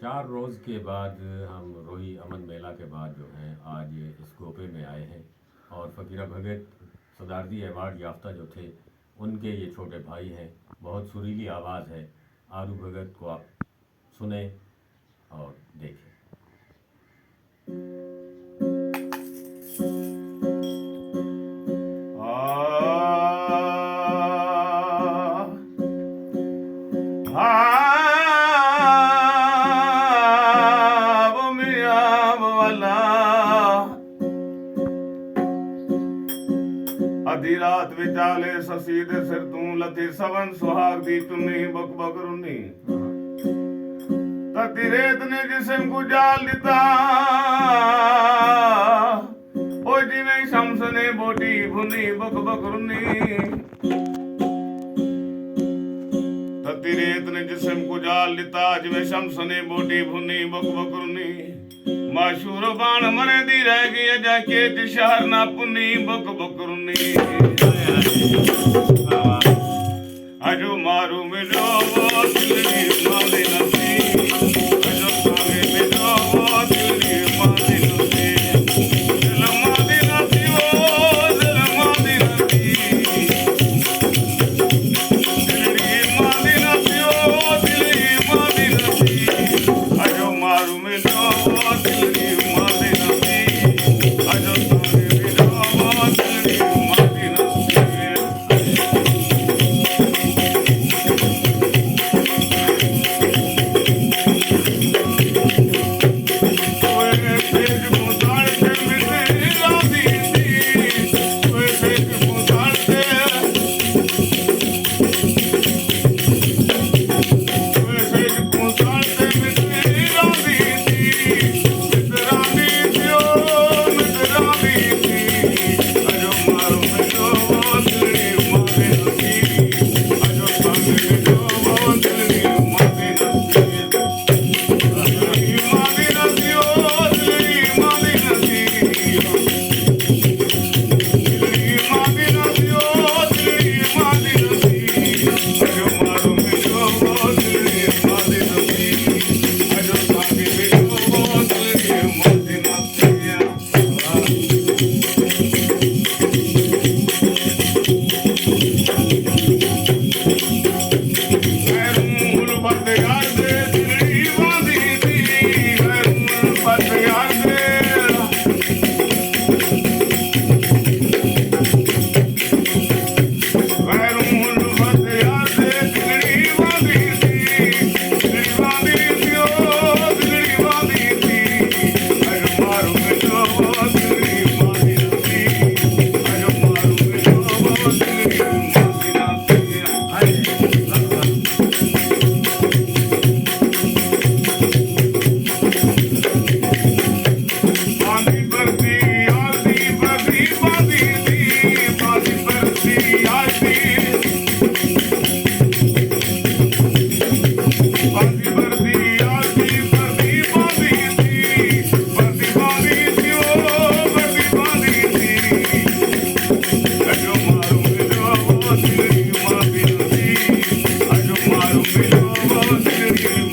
4 रोज़ के बाद हम रोही अमन मेला के बाद जो हैं आज इस गोपे में आए हैं और फ़कीरा भगत सदारदी अवार्ड याफ्ता जो थे उनके ये छोटे भाई हैं। बहुत सुरीली आवाज़ है। आरू भगत को आप सुने और देखें। अधी रात विचाले ससी दे सिर तू लथी सवन सुहाग दी चुन्नी बक बक रुन्नी तती रेत ने जिसम को जाल दिता ओ जिवें शम्स ने बोटी भुनी बक बक रुन्नी तती रेत ने जिसम को जाल दिता जिवें शम्स ने बोटी भुनी बक बक रुन्नी माशूर बाण मरे दी रह गई अजा के शहर ना पुनी बक बक रुन्नी अजो मारू मिलो वो दिली माले नसी अजो सागे मिलो वो दिली माले नसी दिल माले नसी वो दिल माले नसी दिली माले नसी वो दिली माले नसी अजो मारू मिलो वो दिली माले नसी अजो सागे मिलो वो दिली माले नसी I don't